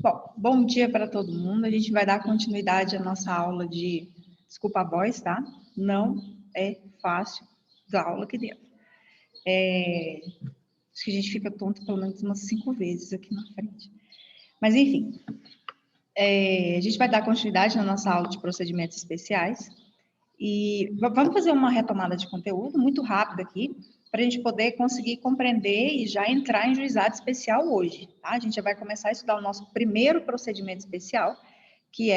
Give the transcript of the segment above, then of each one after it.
Bom, bom dia para todo mundo. A gente vai dar continuidade à nossa aula de... Desculpa a voz, tá? Não é fácil dar aula aqui dentro. Acho que a gente fica tonto pelo menos umas 5 vezes aqui na frente. Mas, enfim, a gente vai dar continuidade na nossa aula de procedimentos especiais. E vamos fazer uma retomada de conteúdo muito rápida aqui, para a gente poder conseguir compreender e já entrar em juizado especial hoje, tá? A gente já vai começar a estudar o nosso primeiro procedimento especial, que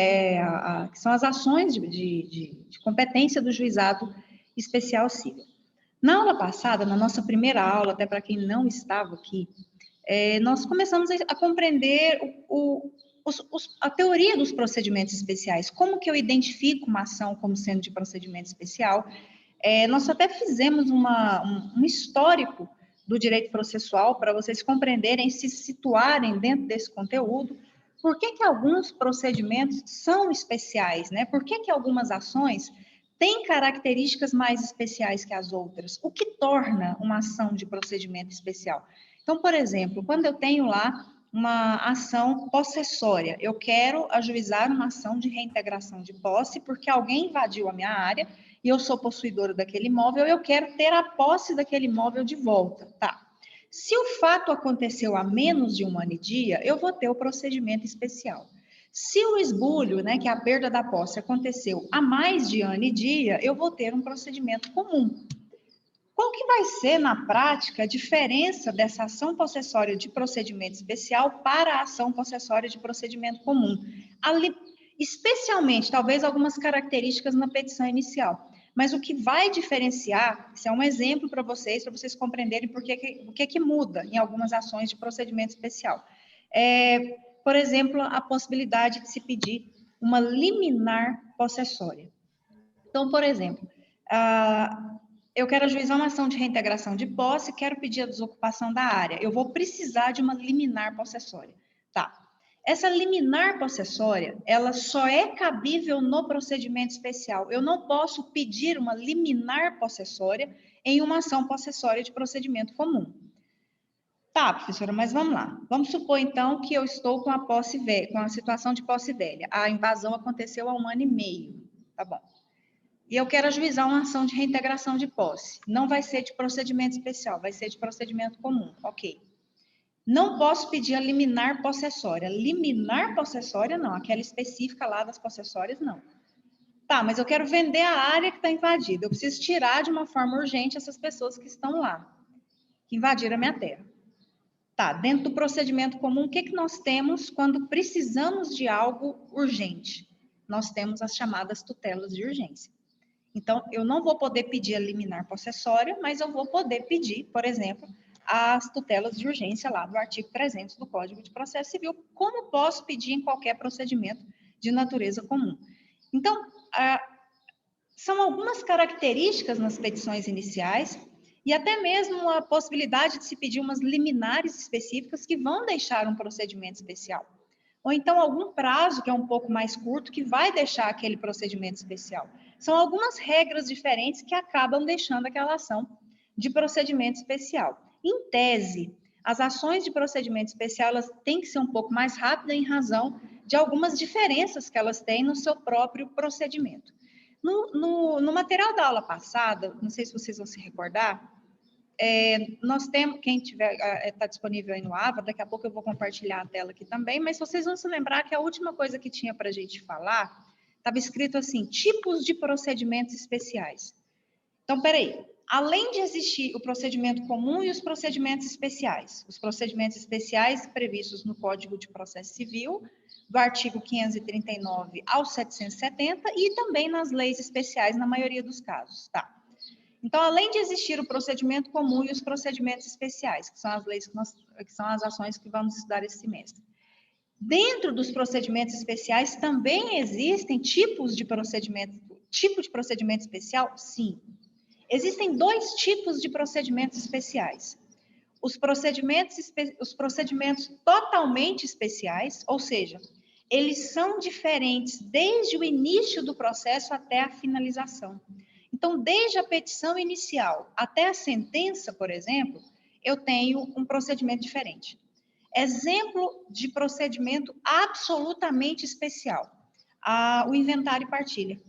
que são as ações de competência do juizado especial civil. Na aula passada, na nossa primeira aula, até para quem não estava aqui, nós começamos a compreender a teoria dos procedimentos especiais, como que eu identifico uma ação como sendo de procedimento especial. Nós até fizemos um histórico do direito processual para vocês compreenderem, se situarem dentro desse conteúdo, por que alguns procedimentos são especiais, né? Por que algumas ações têm características mais especiais que as outras? O que torna uma ação de procedimento especial? Então, por exemplo, quando eu tenho lá uma ação possessória, eu quero ajuizar uma ação de reintegração de posse porque alguém invadiu a minha área e eu sou possuidora daquele imóvel, eu quero ter a posse daquele imóvel de volta, tá? Se o fato aconteceu há menos de um ano e dia, eu vou ter o procedimento especial. Se o esbulho, né, que é a perda da posse, aconteceu há mais de ano e dia, eu vou ter um procedimento comum. Qual que vai ser, na prática, a diferença dessa ação possessória de procedimento especial para a ação possessória de procedimento comum? Especialmente, talvez, algumas características na petição inicial. Mas o que vai diferenciar, isso é um exemplo para vocês compreenderem o que muda em algumas ações de procedimento especial. Por exemplo, a possibilidade de se pedir uma liminar possessória. Então, por exemplo, eu quero ajuizar uma ação de reintegração de posse, quero pedir a desocupação da área. Eu vou precisar de uma liminar possessória. Tá. Essa liminar possessória, ela só é cabível no procedimento especial. Eu não posso pedir uma liminar possessória em uma ação possessória de procedimento comum. Tá, professora, mas vamos lá. Vamos supor, então, que eu estou com a situação de posse velha. A invasão aconteceu há 1 ano e meio. Tá bom. E eu quero ajuizar uma ação de reintegração de posse. Não vai ser de procedimento especial, vai ser de procedimento comum. Ok. Não posso pedir a liminar possessória. Liminar possessória, não. Aquela específica lá das possessórias, não. Tá, mas eu quero vender a área que está invadida. Eu preciso tirar de uma forma urgente essas pessoas que estão lá, que invadiram a minha terra. Tá, dentro do procedimento comum, o que nós temos quando precisamos de algo urgente? Nós temos as chamadas tutelas de urgência. Então, eu não vou poder pedir a liminar possessória, mas eu vou poder pedir, por exemplo, as tutelas de urgência lá do artigo 300 do Código de Processo Civil, como posso pedir em qualquer procedimento de natureza comum. Então, são algumas características nas petições iniciais e até mesmo a possibilidade de se pedir umas liminares específicas que vão deixar um procedimento especial. Ou então algum prazo que é um pouco mais curto que vai deixar aquele procedimento especial. São algumas regras diferentes que acabam deixando aquela ação de procedimento especial. Em tese, as ações de procedimento especial elas têm que ser um pouco mais rápidas em razão de algumas diferenças que elas têm no seu próprio procedimento. No material da aula passada, não sei se vocês vão se recordar, nós temos, quem tiver, está disponível aí no AVA, daqui a pouco eu vou compartilhar a tela aqui também, mas vocês vão se lembrar que a última coisa que tinha para a gente falar, estava escrito assim, tipos de procedimentos especiais. Então, peraí, além de existir o procedimento comum e os procedimentos especiais previstos no Código de Processo Civil, do artigo 539 ao 770, e também nas leis especiais, na maioria dos casos, tá? Então, além de existir o procedimento comum e os procedimentos especiais, que são as leis que são as ações que vamos estudar esse semestre. Dentro dos procedimentos especiais também existem tipos de procedimento. Tipo de procedimento especial? Sim. Existem 2 tipos de procedimentos especiais. Os procedimentos totalmente especiais, ou seja, eles são diferentes desde o início do processo até a finalização. Então, desde a petição inicial até a sentença, por exemplo, eu tenho um procedimento diferente. Exemplo de procedimento absolutamente especial, o inventário e partilha.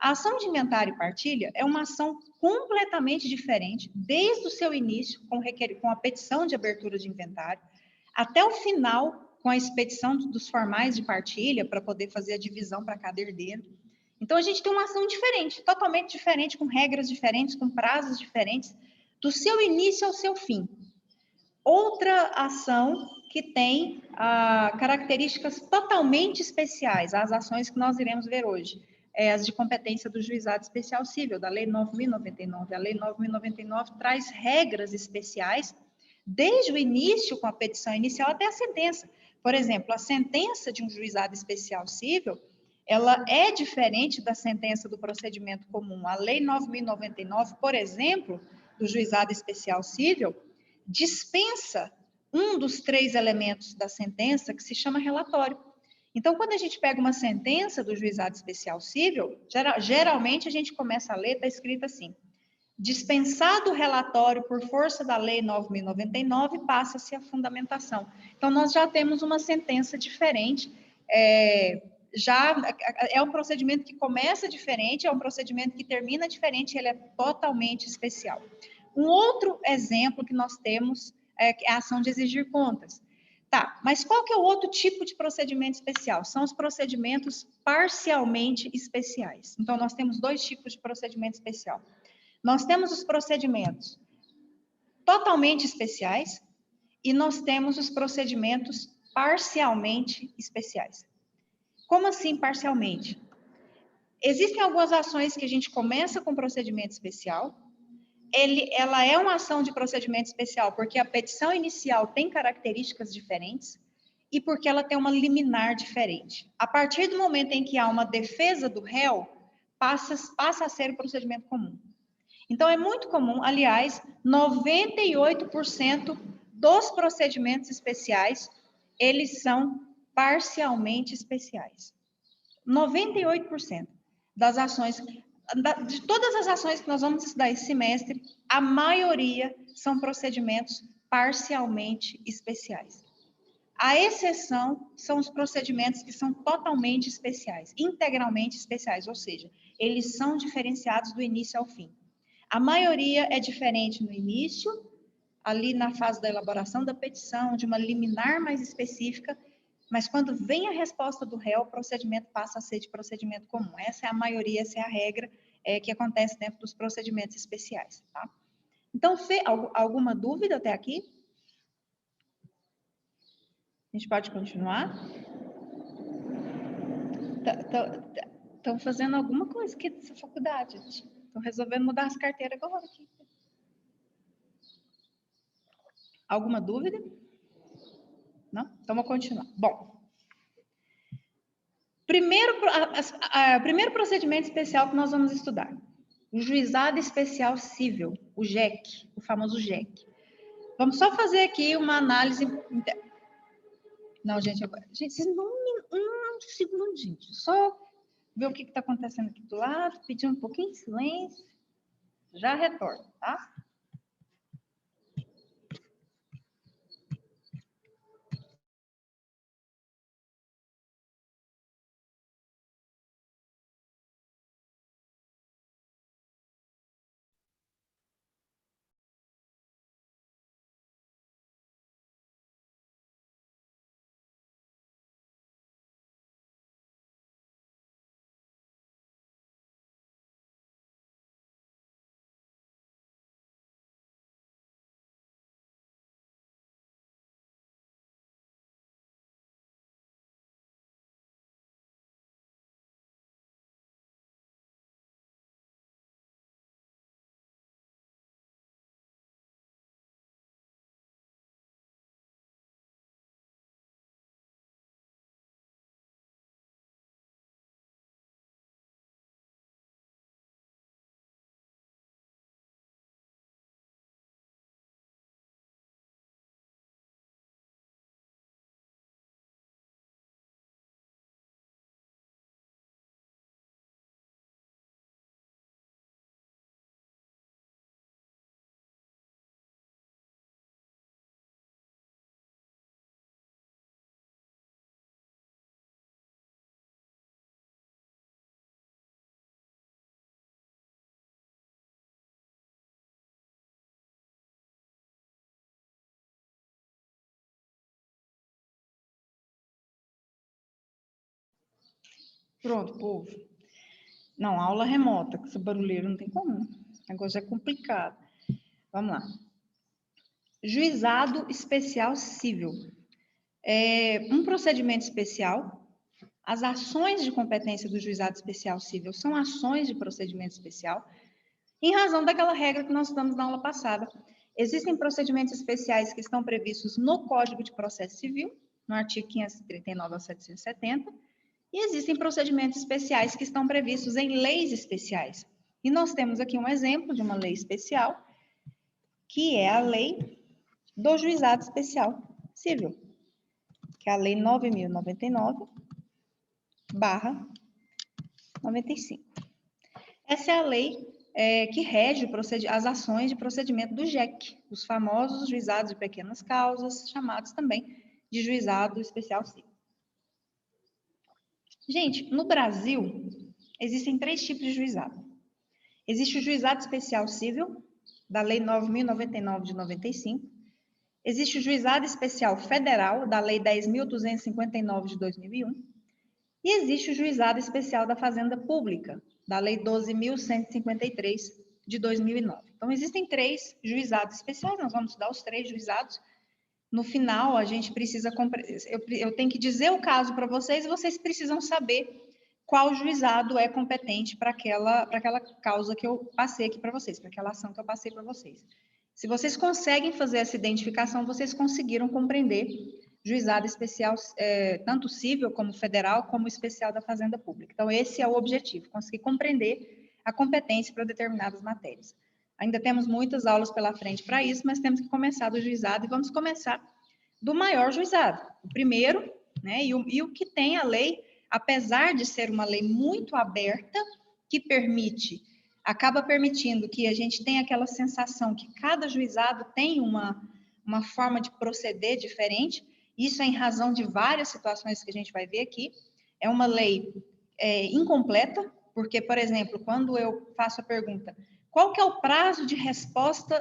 A ação de inventário e partilha é uma ação completamente diferente, desde o seu início, com a petição de abertura de inventário, até o final, com a expedição dos formais de partilha, para poder fazer a divisão para cada herdeiro. Então, a gente tem uma ação diferente, totalmente diferente, com regras diferentes, com prazos diferentes, do seu início ao seu fim. Outra ação que tem características totalmente especiais, as ações que nós iremos ver hoje, as de competência do Juizado Especial Cível, da Lei 9.099. A Lei 9.099 traz regras especiais, desde o início, com a petição inicial, até a sentença. Por exemplo, a sentença de um Juizado Especial Cível, ela é diferente da sentença do procedimento comum. A Lei 9.099, por exemplo, do Juizado Especial Cível, dispensa um dos 3 elementos da sentença, que se chama relatório. Então, quando a gente pega uma sentença do Juizado Especial Cível, geralmente a gente começa a ler, está escrito assim: dispensado o relatório por força da Lei 9.099, passa-se a fundamentação. Então, nós já temos uma sentença diferente, já é um procedimento que começa diferente, é um procedimento que termina diferente, ele é totalmente especial. Um outro exemplo que nós temos é a ação de exigir contas. Tá, mas qual que é o outro tipo de procedimento especial? São os procedimentos parcialmente especiais. Então, nós temos 2 tipos de procedimento especial. Nós temos os procedimentos totalmente especiais e nós temos os procedimentos parcialmente especiais. Como assim parcialmente? Existem algumas ações que a gente começa com procedimento especial, ela é uma ação de procedimento especial porque a petição inicial tem características diferentes e porque ela tem uma liminar diferente. A partir do momento em que há uma defesa do réu, passa a ser o procedimento comum. Então, é muito comum, aliás, 98% dos procedimentos especiais, eles são parcialmente especiais. 98% das ações, de todas as ações que nós vamos estudar esse semestre, a maioria são procedimentos parcialmente especiais. A exceção são os procedimentos que são totalmente especiais, integralmente especiais, ou seja, eles são diferenciados do início ao fim. A maioria é diferente no início, ali na fase da elaboração da petição, de uma liminar mais específica, mas quando vem a resposta do réu, o procedimento passa a ser de procedimento comum. Essa é a maioria, essa é a regra que acontece dentro dos procedimentos especiais. Tá? Então, Fê, alguma dúvida até aqui? A gente pode continuar? Estão fazendo alguma coisa aqui dessa faculdade. Estão resolvendo mudar as carteiras agora aqui. Alguma dúvida? Não? Então, vou continuar. Bom, primeiro procedimento especial que nós vamos estudar. O Juizado Especial Cível, o JEC, o famoso JEC. Vamos só fazer aqui uma análise... Não, gente, vocês não um segundinho. Só ver o que está acontecendo aqui do lado, pedir um pouquinho de silêncio. Já retorno, tá? Pronto, povo. Não, aula remota, com essa barulheira não tem como. O negócio é complicado. Vamos lá. Juizado especial civil. Um procedimento especial. As ações de competência do juizado especial civil são ações de procedimento especial, em razão daquela regra que nós estudamos na aula passada. Existem procedimentos especiais que estão previstos no Código de Processo Civil, no artigo 539 ao 770, e existem procedimentos especiais que estão previstos em leis especiais. E nós temos aqui um exemplo de uma lei especial, que é a lei do Juizado Especial Civil, que é a Lei 9.099/95. Essa é a lei que rege as ações de procedimento do JEC, os famosos juizados de pequenas causas, chamados também de Juizado Especial Civil. Gente, no Brasil, existem 3 tipos de juizado. Existe o Juizado Especial Civil, da Lei 9.099 de 95. Existe o Juizado Especial Federal, da Lei 10.259 de 2001. E existe o Juizado Especial da Fazenda Pública, da Lei 12.153 de 2009. Então, existem 3 juizados especiais, nós vamos estudar os 3 juizados. No final, a gente precisa... Eu tenho que dizer o caso para vocês e vocês precisam saber qual juizado é competente para aquela causa que eu passei aqui para vocês, para aquela ação que eu passei para vocês. Se vocês conseguem fazer essa identificação, vocês conseguiram compreender juizado especial, tanto civil como federal, como especial da Fazenda Pública. Então, esse é o objetivo, conseguir compreender a competência para determinadas matérias. Ainda temos muitas aulas pela frente para isso, mas temos que começar do juizado e vamos começar do maior juizado. O primeiro, né, e o que tem a lei, apesar de ser uma lei muito aberta, que acaba permitindo que a gente tenha aquela sensação que cada juizado tem uma forma de proceder diferente. Isso é em razão de várias situações que a gente vai ver aqui. É uma lei incompleta, porque, por exemplo, quando eu faço a pergunta, qual que é o prazo de resposta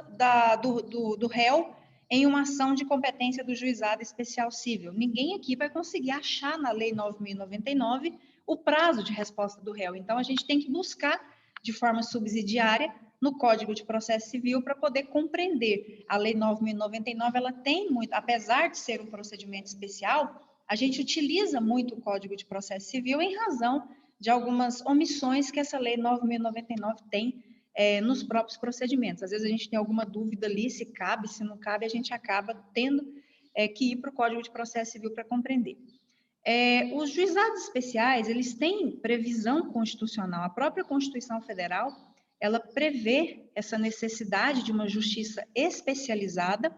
do réu em uma ação de competência do Juizado Especial Civil? Ninguém aqui vai conseguir achar na Lei 9.099 o prazo de resposta do réu. Então, a gente tem que buscar de forma subsidiária no Código de Processo Civil para poder compreender. A Lei 9.099, ela tem muito, apesar de ser um procedimento especial, a gente utiliza muito o Código de Processo Civil em razão de algumas omissões que essa Lei 9.099 tem nos próprios procedimentos. Às vezes a gente tem alguma dúvida ali, se cabe, se não cabe, a gente acaba tendo que ir para o Código de Processo Civil para compreender. Os juizados especiais, eles têm previsão constitucional. A própria Constituição Federal, ela prevê essa necessidade de uma justiça especializada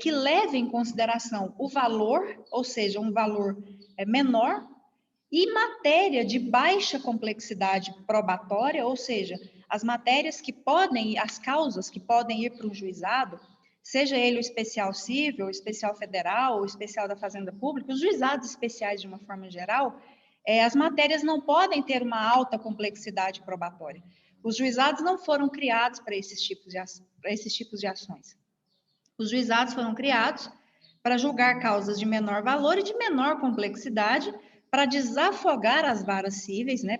que leve em consideração o valor, ou seja, um valor menor, e matéria de baixa complexidade probatória, ou seja, as matérias que podem, as causas que podem ir para o juizado, seja ele o especial civil, o especial federal, o especial da Fazenda Pública, os juizados especiais de uma forma geral, as matérias não podem ter uma alta complexidade probatória. Os juizados não foram criados para esses tipos de ações. Os juizados foram criados para julgar causas de menor valor e de menor complexidade, para desafogar as varas cíveis, né?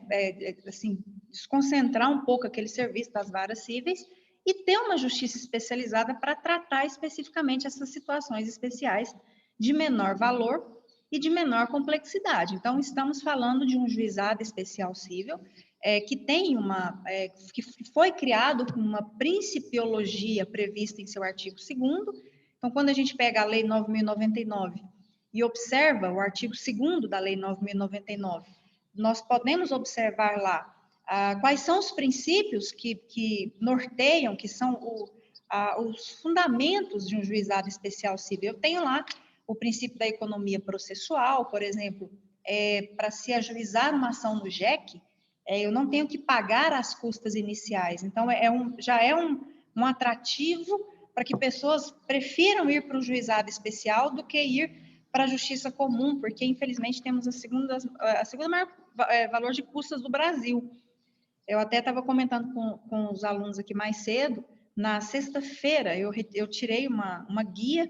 Assim, desconcentrar um pouco aquele serviço das varas cíveis e ter uma justiça especializada para tratar especificamente essas situações especiais de menor valor e de menor complexidade. Então, estamos falando de um juizado especial civil que tem que foi criado com uma principiologia prevista em seu artigo 2º. Então, quando a gente pega a Lei 9.099 e observa o artigo 2º da Lei 9.099, nós podemos observar lá quais são os princípios que norteiam, que são os fundamentos de um juizado especial civil. Eu tenho lá o princípio da economia processual, por exemplo, para se ajuizar uma ação no JEC, eu não tenho que pagar as custas iniciais. Então, já é um atrativo para que pessoas prefiram ir para o juizado especial do que ir para a justiça comum, porque, infelizmente, temos a segunda maior valor de custas do Brasil. Eu até estava comentando com os alunos aqui mais cedo, na sexta-feira eu tirei uma guia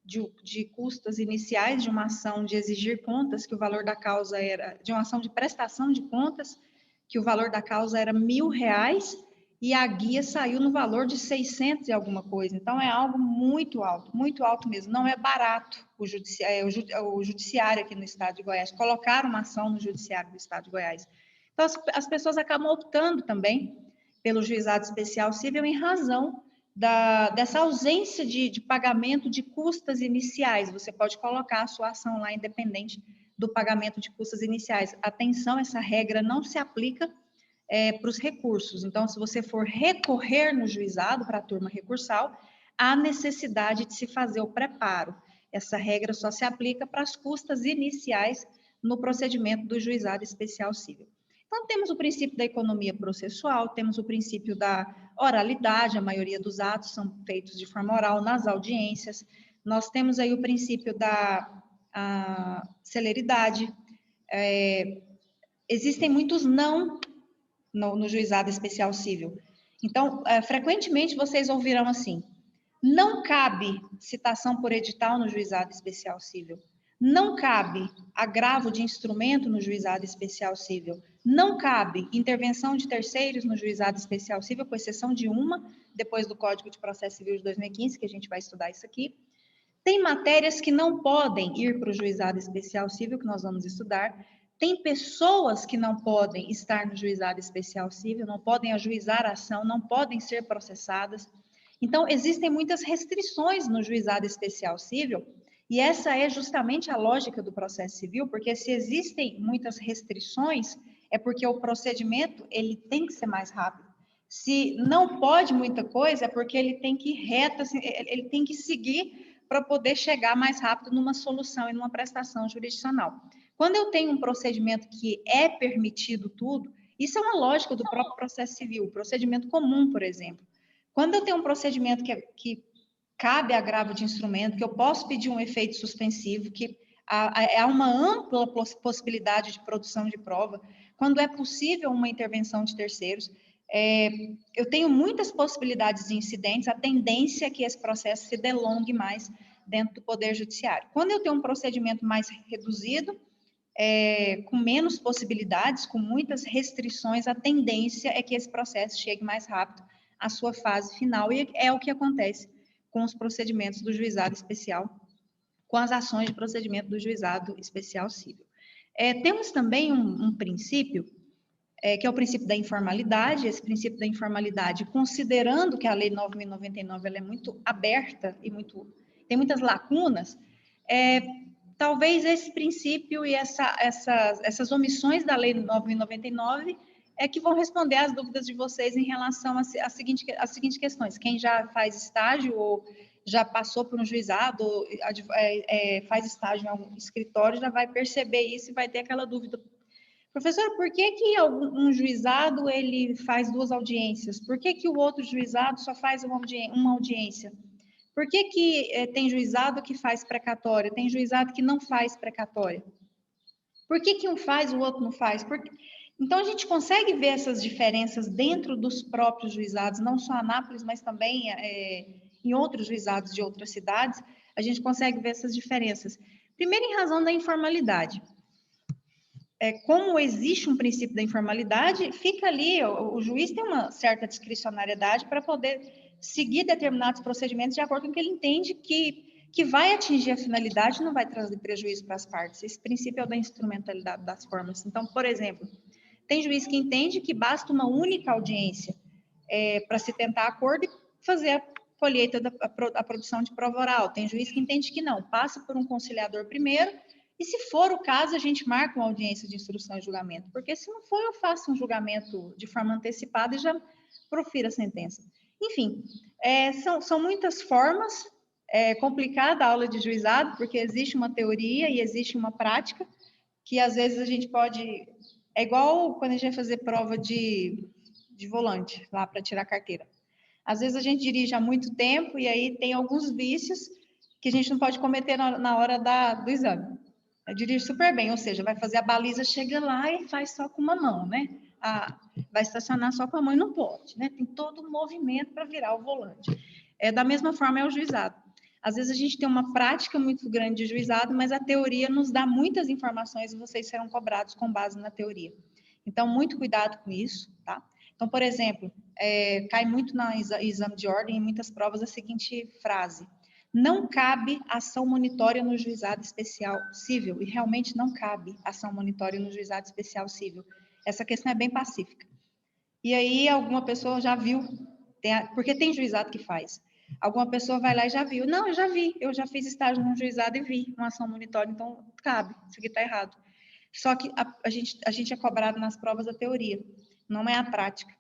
de custas iniciais de uma ação de exigir contas, que o valor da causa era, de uma ação de prestação de contas, que o valor da causa era R$ 1.000, e a guia saiu no valor de 600 e alguma coisa. Então, é algo muito alto mesmo. Não é barato o judiciário aqui no estado de Goiás, colocar uma ação no judiciário do estado de Goiás. Então, as pessoas acabam optando também pelo juizado especial civil em razão dessa ausência de pagamento de custas iniciais. Você pode colocar a sua ação lá independente do pagamento de custas iniciais. Atenção, essa regra não se aplica para os recursos. Então, se você for recorrer no juizado para a turma recursal, há necessidade de se fazer o preparo. Essa regra só se aplica para as custas iniciais no procedimento do juizado especial civil. Então, temos o princípio da economia processual, temos o princípio da oralidade, a maioria dos atos são feitos de forma oral nas audiências. Nós temos aí o princípio da celeridade. Existem muitos não no juizado especial civil. Então, frequentemente vocês ouvirão assim: não cabe citação por edital no juizado especial civil. Não cabe agravo de instrumento no juizado especial civil. Não cabe intervenção de terceiros no juizado especial civil, com exceção de uma, depois do Código de Processo Civil de 2015, que a gente vai estudar isso aqui. Tem matérias que não podem ir para o juizado especial civil, que nós vamos estudar. Tem pessoas que não podem estar no juizado especial civil, não podem ajuizar a ação, não podem ser processadas. Então, existem muitas restrições no juizado especial civil, e essa é justamente a lógica do processo civil, porque se existem muitas restrições, é porque o procedimento ele tem que ser mais rápido. Se não pode muita coisa, é porque ele tem que ir reto, assim, ele tem que seguir para poder chegar mais rápido numa solução e numa prestação jurisdicional. Quando eu tenho um procedimento que é permitido tudo, isso é uma lógica do próprio processo civil, procedimento comum, por exemplo. Quando eu tenho um procedimento que cabe agravo de instrumento, que eu posso pedir um efeito suspensivo, que há uma ampla possibilidade de produção de prova, quando é possível uma intervenção de terceiros, eu tenho muitas possibilidades de incidentes, a tendência é que esse processo se delongue mais dentro do Poder Judiciário. Quando eu tenho um procedimento mais reduzido, com menos possibilidades, com muitas restrições, a tendência é que esse processo chegue mais rápido à sua fase final, e é o que acontece com os procedimentos do juizado especial, com as ações de procedimento do juizado especial civil. Temos também um princípio, que é o princípio da informalidade. Esse princípio da informalidade, considerando que a Lei 9.099 ela é muito aberta e tem muitas lacunas, talvez esse princípio e essas omissões da Lei 9.099 que vão responder às dúvidas de vocês em relação às seguintes questões. Quem já faz estágio ou já passou por um juizado, ou faz estágio em algum escritório, já vai perceber isso e vai ter aquela dúvida. Professor, por que um juizado ele faz 2 audiências? Por que o outro juizado só faz uma audiência? Por que tem juizado que faz precatória? Tem juizado que não faz precatória? Por que um faz e o outro não faz? Então, a gente consegue ver essas diferenças dentro dos próprios juizados, não só Anápolis, mas também em outros juizados de outras cidades, a gente consegue ver essas diferenças. Primeiro, em razão da informalidade. Como existe um princípio da informalidade, fica ali, o juiz tem uma certa discricionariedade para poder seguir determinados procedimentos de acordo com o que ele entende que vai atingir a finalidade e não vai trazer prejuízo para as partes. Esse princípio é o da instrumentalidade das formas. Então, por exemplo, tem juiz que entende que basta uma única audiência para se tentar acordo e fazer a colheita da produção de prova oral. Tem juiz que entende que não, passa por um conciliador primeiro, e se for o caso, a gente marca uma audiência de instrução e julgamento, porque se não for, eu faço um julgamento de forma antecipada e já profiro a sentença. Enfim, são muitas formas. É complicada a aula de juizado, porque existe uma teoria e existe uma prática, que às vezes a gente pode... É igual quando a gente vai fazer prova de volante, lá para tirar a carteira. Às vezes a gente dirige há muito tempo e aí tem alguns vícios que a gente não pode cometer na hora do exame. Dirige super bem, ou seja, vai fazer a baliza, chega lá e faz só com uma mão, né? Vai estacionar só com a mão e não pode, né? Tem todo um movimento para virar o volante. Da mesma forma é o juizado. Às vezes a gente tem uma prática muito grande de juizado, mas a teoria nos dá muitas informações e vocês serão cobrados com base na teoria. Então, muito cuidado com isso, tá? Então, por exemplo, cai muito no exame de ordem, em muitas provas, a seguinte frase: não cabe ação monitória no juizado especial civil, e realmente não cabe ação monitória no juizado especial civil. Essa questão é bem pacífica. E aí, alguma pessoa já viu, porque tem juizado que faz. Alguma pessoa vai lá e já viu. Não, eu já vi, eu já fiz estágio num juizado e vi uma ação monitória, então cabe, isso aqui está errado. Só que a gente é cobrado nas provas da teoria, não é a prática.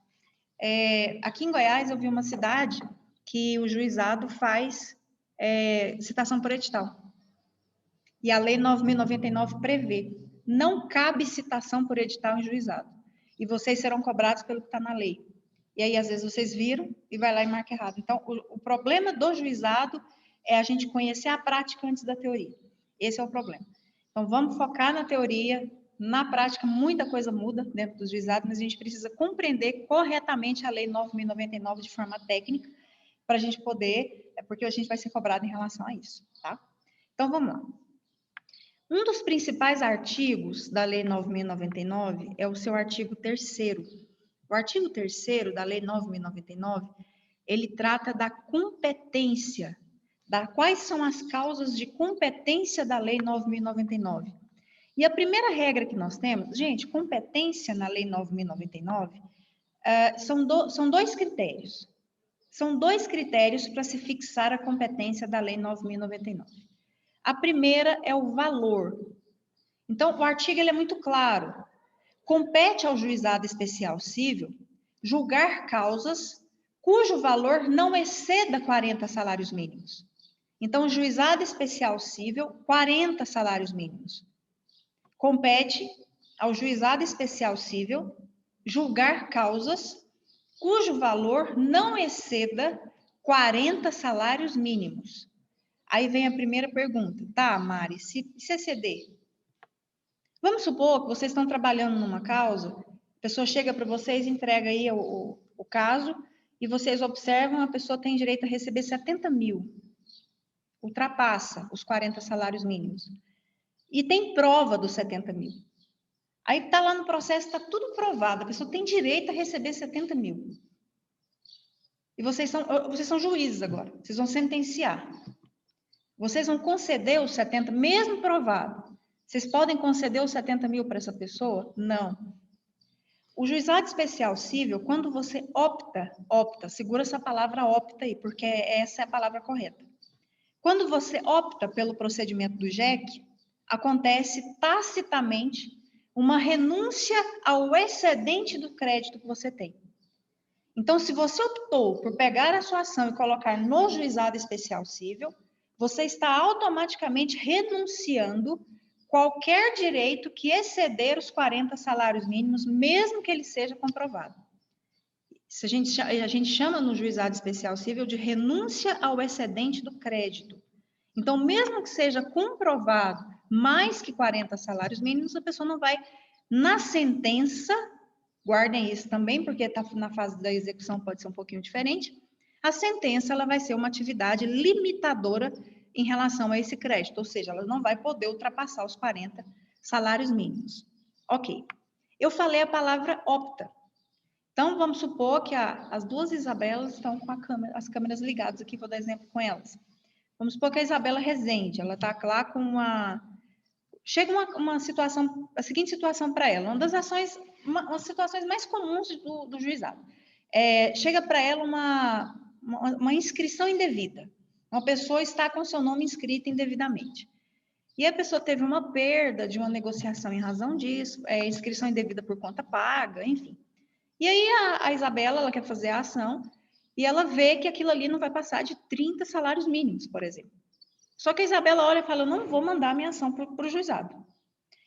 Aqui em Goiás, eu vi uma cidade que o juizado faz citação por edital. E a Lei 9.099 prevê, não cabe citação por edital em juizado. E vocês serão cobrados pelo que está na lei. E aí, às vezes, vocês viram e vai lá e marca errado. Então, o problema do juizado é a gente conhecer a prática antes da teoria. Esse é o problema. Então, vamos focar na teoria. Na prática, muita coisa muda dentro do juizado, mas a gente precisa compreender corretamente a Lei 9.099 de forma técnica, para a gente poder, porque a gente vai ser cobrado em relação a isso, tá? Então, vamos lá. Um dos principais artigos da Lei 9.099 é o seu artigo 3º. O artigo 3º da Lei 9.099, ele trata da competência, quais são as causas de competência da Lei 9.099. E a primeira regra que nós temos, gente, competência na Lei 9.099, são dois critérios. São dois critérios para se fixar a competência da Lei 9.099. A primeira é o valor. Então, o artigo ele é muito claro. Compete ao juizado especial civil julgar causas cujo valor não exceda 40 salários mínimos. Então, o juizado especial civil, 40 salários mínimos. Compete ao juizado especial civil julgar causas cujo valor não exceda 40 salários mínimos. Aí vem a primeira pergunta. Tá, Mari, se exceder? Vamos supor que vocês estão trabalhando numa causa, a pessoa chega para vocês, entrega aí o caso, e vocês observam, a pessoa tem direito a receber 70 mil. Ultrapassa os 40 salários mínimos. E tem prova dos 70 mil. Aí está lá no processo, está tudo provado, a pessoa tem direito a receber 70 mil. E vocês são juízes agora, vocês vão sentenciar. Vocês vão conceder os 70, mesmo provado. Vocês podem conceder os 70 mil para essa pessoa? Não. O juizado especial civil, quando você opta, segura essa palavra opta aí, porque essa é a palavra correta. Quando você opta pelo procedimento do JEC, acontece tacitamente uma renúncia ao excedente do crédito que você tem. Então, se você optou por pegar a sua ação e colocar no juizado especial civil, você está automaticamente renunciando qualquer direito que exceder os 40 salários mínimos, mesmo que ele seja comprovado. A gente chama no juizado especial civil de renúncia ao excedente do crédito. Então, mesmo que seja comprovado mais que 40 salários mínimos, a pessoa não vai, na sentença, guardem isso também, porque na fase da execução pode ser um pouquinho diferente, a sentença ela vai ser uma atividade limitadora em relação a esse crédito, ou seja, ela não vai poder ultrapassar os 40 salários mínimos. Ok. Eu falei a palavra opta. Então, vamos supor que as duas Isabelas estão com as câmeras ligadas aqui, vou dar exemplo com elas. Vamos supor que a Isabela Rezende, ela está lá com uma... Chega uma situação, a seguinte situação para ela, uma das situações mais comuns do juizado. Chega para ela uma inscrição indevida. Uma pessoa está com seu nome inscrito indevidamente. E a pessoa teve uma perda de uma negociação em razão disso, inscrição indevida por conta paga, enfim. E aí a Isabela, ela quer fazer a ação e ela vê que aquilo ali não vai passar de 30 salários mínimos, por exemplo. Só que a Isabela olha e fala, eu não vou mandar a minha ação para o juizado.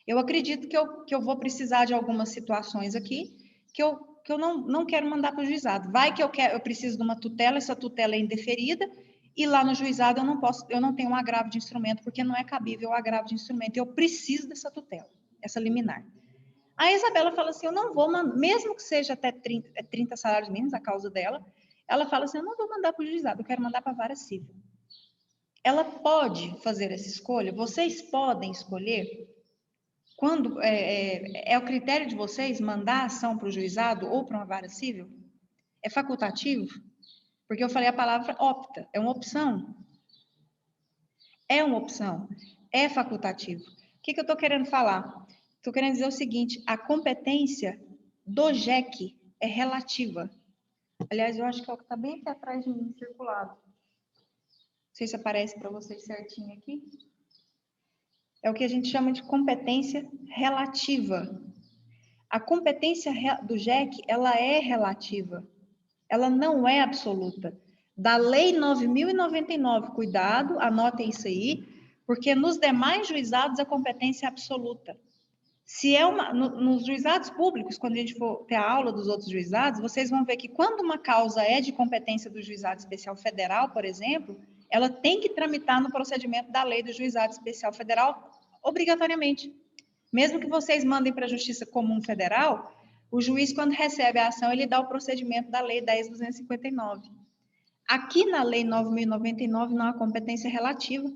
Eu acredito que eu vou precisar de algumas situações aqui que eu não quero mandar para o juizado. Vai que eu preciso de uma tutela, essa tutela é indeferida, e lá no juizado eu não tenho um agravo de instrumento, porque não é cabível o agravo de instrumento. Eu preciso dessa tutela, essa liminar. A Isabela fala assim, eu não vou mandar, mesmo que seja até 30 salários mínimos, a causa dela, ela fala assim, eu não vou mandar para o juizado, eu quero mandar para a vara civil. ela pode fazer essa escolha, vocês podem escolher quando é o critério de vocês mandar a ação para o juizado ou para uma vara civil? É facultativo? Porque eu falei a palavra opta, é uma opção. É uma opção, é facultativo. O que eu estou querendo falar? Estou querendo dizer o seguinte, a competência do JEC é relativa. Aliás, eu acho que é o que está bem aqui atrás de mim, circulado. Não sei se aparece para vocês certinho aqui. É o que a gente chama de competência relativa. A competência do JEC, ela é relativa. Ela não é absoluta. Da Lei 9.099, cuidado, anotem isso aí, porque nos demais juizados a competência é absoluta. Se é nos juizados públicos, quando a gente for ter a aula dos outros juizados, vocês vão ver que quando uma causa é de competência do Juizado Especial Federal, por exemplo, ela tem que tramitar no procedimento da lei do Juizado Especial Federal obrigatoriamente. Mesmo que vocês mandem para a Justiça Comum Federal, o juiz, quando recebe a ação, ele dá o procedimento da Lei 10.259. Aqui na Lei 9.099 não há competência relativa.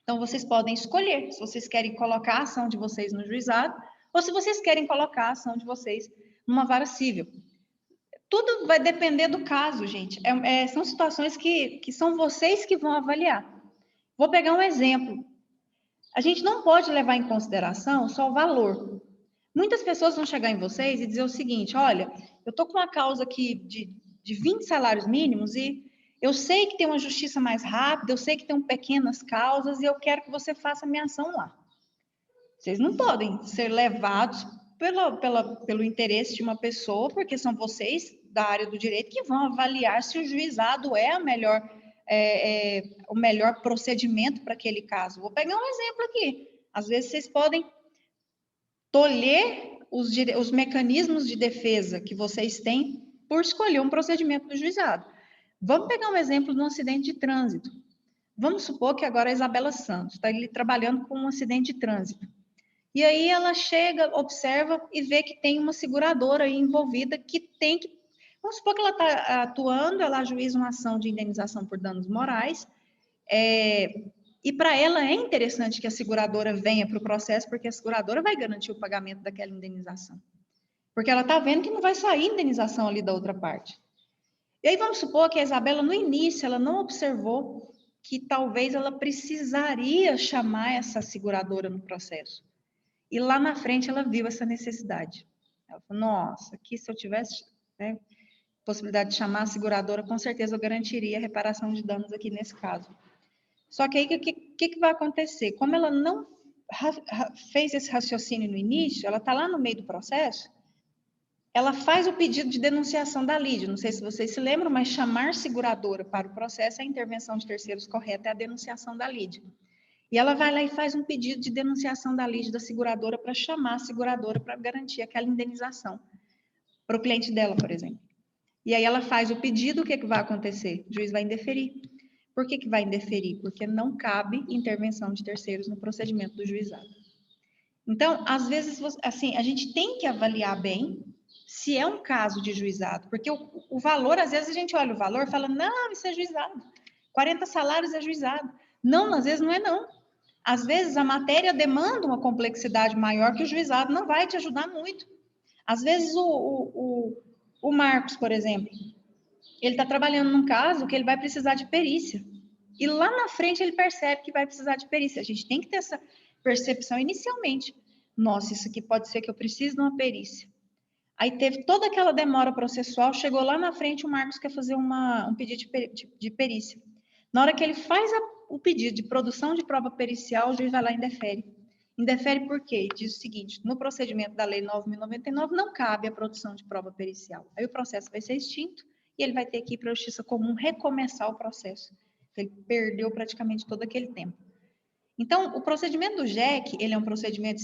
Então, vocês podem escolher se vocês querem colocar a ação de vocês no juizado ou se vocês querem colocar a ação de vocês numa vara civil. Tudo vai depender do caso, gente. São situações que são vocês que vão avaliar. Vou pegar um exemplo. A gente não pode levar em consideração só o valor. Muitas pessoas vão chegar em vocês e dizer o seguinte, olha, eu estou com uma causa aqui de 20 salários mínimos e eu sei que tem uma justiça mais rápida, eu sei que tem pequenas causas e eu quero que você faça a minha ação lá. Vocês não podem ser levados pelo interesse de uma pessoa, porque são vocês da área do direito que vão avaliar se o juizado é o melhor procedimento para aquele caso. Vou pegar um exemplo aqui. Às vezes vocês podem tolher os mecanismos de defesa que vocês têm por escolher um procedimento do juizado. Vamos pegar um exemplo de um acidente de trânsito. Vamos supor que agora a Isabela Santos está ali trabalhando com um acidente de trânsito. E aí ela chega, observa e vê que tem uma seguradora aí envolvida que tem que... Vamos supor que ela está atuando, ela ajuiza uma ação de indenização por danos morais, e para ela é interessante que a seguradora venha para o processo, porque a seguradora vai garantir o pagamento daquela indenização. Porque ela está vendo que não vai sair indenização ali da outra parte. E aí vamos supor que a Isabela, no início, ela não observou que talvez ela precisaria chamar essa seguradora no processo. E lá na frente ela viu essa necessidade. Ela falou, nossa, aqui se eu tivesse possibilidade de chamar a seguradora, com certeza eu garantiria a reparação de danos aqui nesse caso. Só que aí o que vai acontecer? Como ela não fez esse raciocínio no início, ela está lá no meio do processo, ela faz o pedido de denunciação da lide. Não sei se vocês se lembram, mas chamar seguradora para o processo é a intervenção de terceiros correta, é a denunciação da lide. E ela vai lá e faz um pedido de denunciação da lide da seguradora para chamar a seguradora para garantir aquela indenização para o cliente dela, por exemplo. E aí ela faz o pedido, o que vai acontecer? O juiz vai indeferir. Por que vai indeferir? Porque não cabe intervenção de terceiros no procedimento do juizado. Então, às vezes, assim, a gente tem que avaliar bem se é um caso de juizado, porque o valor, às vezes a gente olha o valor e fala, não, isso é juizado, 40 salários é juizado. Não, às vezes não é não. Às vezes a matéria demanda uma complexidade maior que o juizado não vai te ajudar muito. Às vezes o Marcos, por exemplo, ele está trabalhando num caso que ele vai precisar de perícia. E lá na frente ele percebe que vai precisar de perícia. A gente tem que ter essa percepção inicialmente. Nossa, isso aqui pode ser que eu precise de uma perícia. Aí teve toda aquela demora processual, chegou lá na frente, o Marcos quer fazer um pedido de perícia. Na hora que ele faz o pedido de produção de prova pericial, o juiz vai lá e indefere. Indefere por quê? Diz o seguinte, no procedimento da Lei 9.099 não cabe a produção de prova pericial. Aí o processo vai ser extinto e ele vai ter que ir para a Justiça Comum recomeçar o processo. Ele perdeu praticamente todo aquele tempo. Então, o procedimento do JEC, ele é um procedimento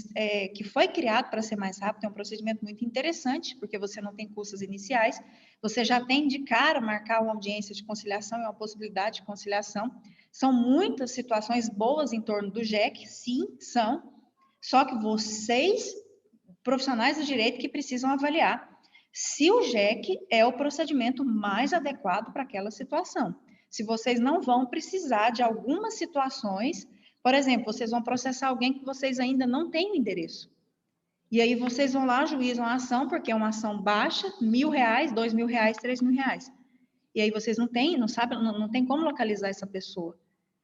que foi criado para ser mais rápido, é um procedimento muito interessante, porque você não tem custas iniciais, você já tem de cara marcar uma audiência de conciliação, é uma possibilidade de conciliação. São muitas situações boas em torno do JEC, sim, são, só que vocês, profissionais do direito, que precisam avaliar se o JEC é o procedimento mais adequado para aquela situação. se vocês não vão precisar de algumas situações, por exemplo, vocês vão processar alguém que vocês ainda não têm o endereço. E aí vocês vão lá, ajuizam a ação, porque é uma ação baixa, R$1.000, R$2.000, R$3.000. E aí vocês não sabem, não tem como localizar essa pessoa.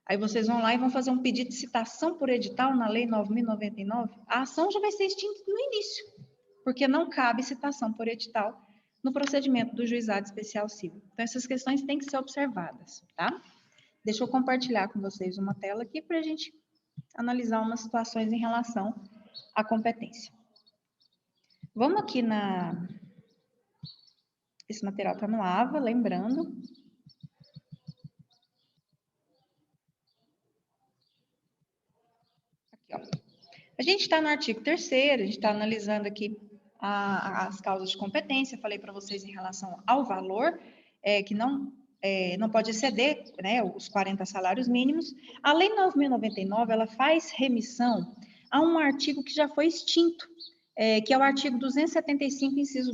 Aí vocês vão lá e vão fazer um pedido de citação por edital na Lei 9.099. A ação já vai ser extinta no início, porque não cabe citação por edital no procedimento do Juizado Especial Civil. Então, essas questões têm que ser observadas, tá? Deixa eu compartilhar com vocês uma tela aqui para a gente analisar umas situações em relação à competência. Vamos aqui na... Esse material está no AVA, lembrando. Aqui, ó. A gente está no artigo 3º, a gente está analisando aqui as causas de competência. Falei para vocês em relação ao valor, que não pode exceder, né, os 40 salários mínimos. A Lei 9.099, ela faz remissão a um artigo que já foi extinto, que é o artigo 275, inciso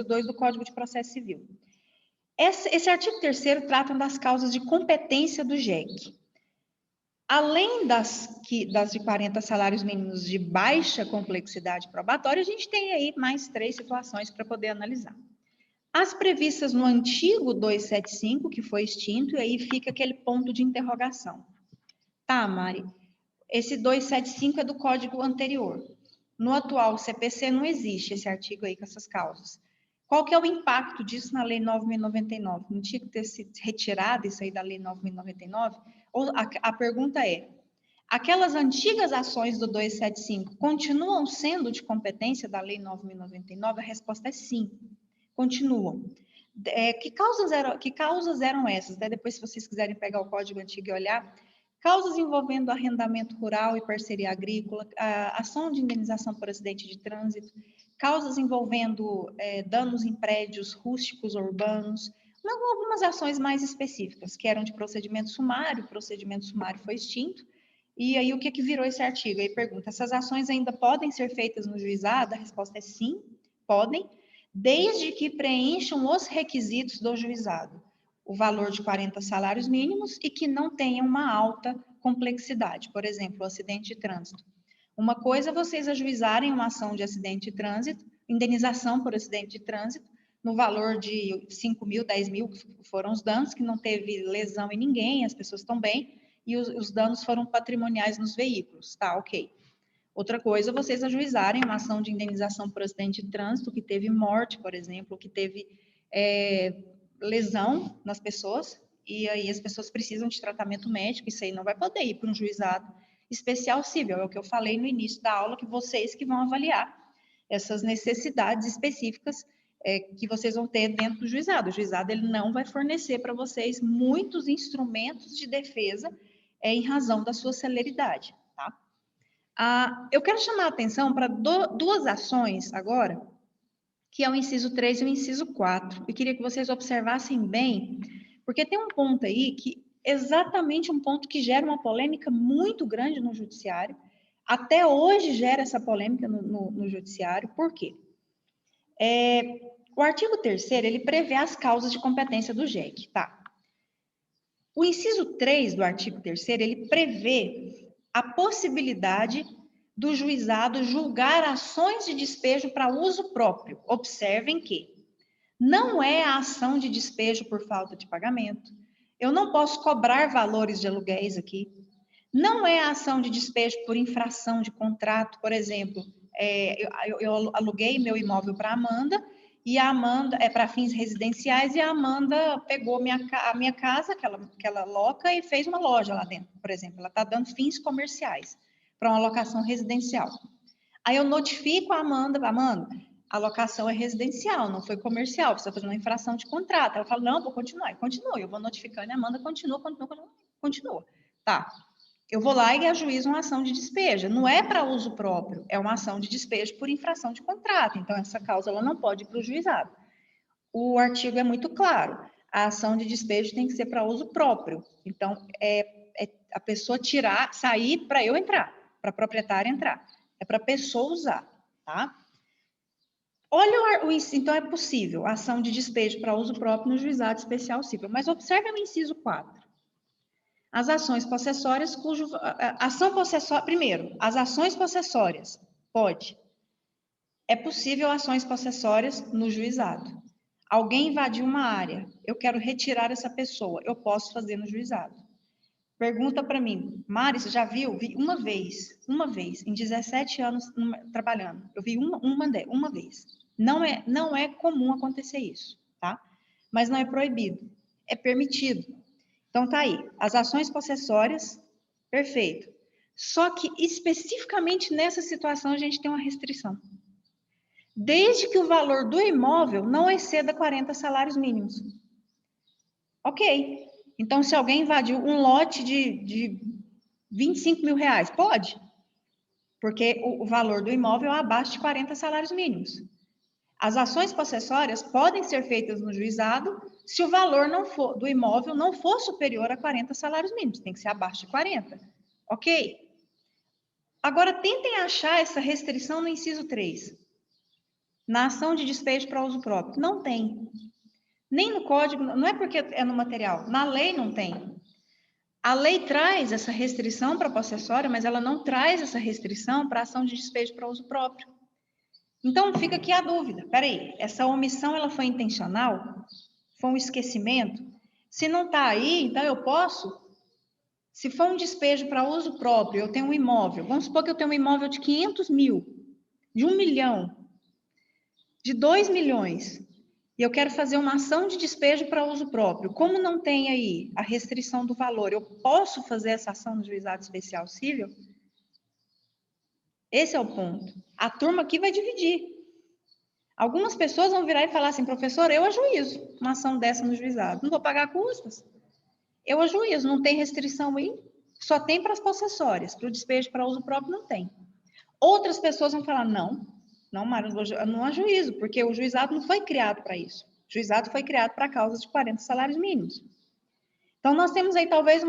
2 do Código de Processo Civil. Esse artigo 3º trata das causas de competência do JEC. Além das de 40 salários mínimos de baixa complexidade probatória, a gente tem aí mais 3 situações para poder analisar. As previstas no antigo 275, que foi extinto, e aí fica aquele ponto de interrogação. Tá, Mari, esse 275 é do código anterior. No atual CPC não existe esse artigo aí com essas causas. Qual que é o impacto disso na Lei 9.099? Não tinha que ter sido retirado isso aí da Lei 9.099? Ou a pergunta é, aquelas antigas ações do 275 continuam sendo de competência da Lei 9.099? A resposta é sim, continuam. Que causas eram essas? Depois, se vocês quiserem pegar o código antigo e olhar, causas envolvendo arrendamento rural e parceria agrícola, ação de indenização por acidente de trânsito, causas envolvendo danos em prédios rústicos ou urbanos, algumas ações mais específicas, que eram de procedimento sumário, o procedimento sumário foi extinto, e aí o que virou esse artigo? Aí pergunta, essas ações ainda podem ser feitas no juizado? A resposta é sim, podem, desde que preencham os requisitos do juizado, o valor de 40 salários mínimos e que não tenham uma alta complexidade, por exemplo, o acidente de trânsito. Uma coisa é vocês ajuizarem uma ação de acidente de trânsito, indenização por acidente de trânsito, no valor de 5.000, 10.000, que foram os danos, que não teve lesão em ninguém, as pessoas estão bem, e os danos foram patrimoniais nos veículos, tá, ok. Outra coisa, vocês ajuizarem uma ação de indenização por acidente de trânsito, que teve morte, por exemplo, que teve lesão nas pessoas, e aí as pessoas precisam de tratamento médico, isso aí não vai poder ir para um juizado especial civil, é o que eu falei no início da aula, que vocês que vão avaliar essas necessidades específicas que vocês vão ter dentro do juizado. O juizado ele não vai fornecer para vocês muitos instrumentos de defesa em razão da sua celeridade, tá? Eu quero chamar a atenção para duas ações agora, que é o inciso 3 e o inciso 4. Eu queria que vocês observassem bem, porque tem um ponto aí que exatamente um ponto que gera uma polêmica muito grande no judiciário. Até hoje gera essa polêmica no judiciário. Por quê? O artigo 3º, ele prevê as causas de competência do JEC, tá? O inciso 3 do artigo 3º, ele prevê a possibilidade do juizado julgar ações de despejo para uso próprio. Observem que não é a ação de despejo por falta de pagamento. Eu não posso cobrar valores de aluguéis aqui. Não é a ação de despejo por infração de contrato. Por exemplo, eu aluguei meu imóvel para a Amanda, e a Amanda para fins residenciais, e a Amanda pegou a minha casa, que ela loca, e fez uma loja lá dentro, por exemplo. Ela está dando fins comerciais para uma locação residencial. Aí eu notifico a Amanda, a locação é residencial, não foi comercial, você está fazendo uma infração de contrato. Ela fala, não, vou continuar. E continua, eu vou notificando, e a Amanda continua. Tá. Eu vou lá e ajuizo uma ação de despejo. Não é para uso próprio, é uma ação de despejo por infração de contrato. Então, essa causa ela não pode ir para o juizado. O artigo é muito claro. A ação de despejo tem que ser para uso próprio. Então, a pessoa sair para eu entrar, para a proprietária entrar. É para a pessoa usar, tá? Olha então é possível ação de despejo para uso próprio no juizado especial civil, mas observe o inciso 4. As ações possessórias cujo ação possessória, primeiro, as ações possessórias, pode. É possível ações possessórias no juizado. Alguém invadiu uma área, eu quero retirar essa pessoa, eu posso fazer no juizado. Pergunta para mim, Mari, você já viu? Vi uma vez, em 17 anos trabalhando. Eu vi uma vez. Não é comum acontecer isso, tá? Mas não é proibido, é permitido. Então tá aí, as ações possessórias, perfeito. Só que especificamente nessa situação a gente tem uma restrição. Desde que o valor do imóvel não exceda 40 salários mínimos. Ok. Então, se alguém invadiu um lote de 25 mil reais, pode. Porque o valor do imóvel é abaixo de 40 salários mínimos. As ações possessórias podem ser feitas no juizado se o valor do imóvel não for superior a 40 salários mínimos. Tem que ser abaixo de 40. Ok? Agora, tentem achar essa restrição no inciso 3. Na ação de despejo para uso próprio. Não tem. Nem no código, não é porque é no material. Na lei não tem. A lei traz essa restrição para a possessória, mas ela não traz essa restrição para a ação de despejo para uso próprio. Então, fica aqui a dúvida. Peraí, essa omissão ela foi intencional? Foi um esquecimento? Se não está aí, então eu posso? Se for um despejo para uso próprio, eu tenho um imóvel. Vamos supor que eu tenho um imóvel de 500 mil, de 1 milhão, de 2 milhões. E eu quero fazer uma ação de despejo para uso próprio. Como não tem aí a restrição do valor, eu posso fazer essa ação no juizado especial civil? Esse é o ponto. A turma aqui vai dividir. Algumas pessoas vão virar e falar assim, professor, eu ajuizo uma ação dessa no juizado. Não vou pagar custas. Eu ajuizo, não tem restrição aí. Só tem para as possessórias. Para o despejo para uso próprio, não tem. Outras pessoas vão falar, não, Mário, não ajuizo, porque o juizado não foi criado para isso. O juizado foi criado para causas de 40 salários mínimos. Então, nós temos aí talvez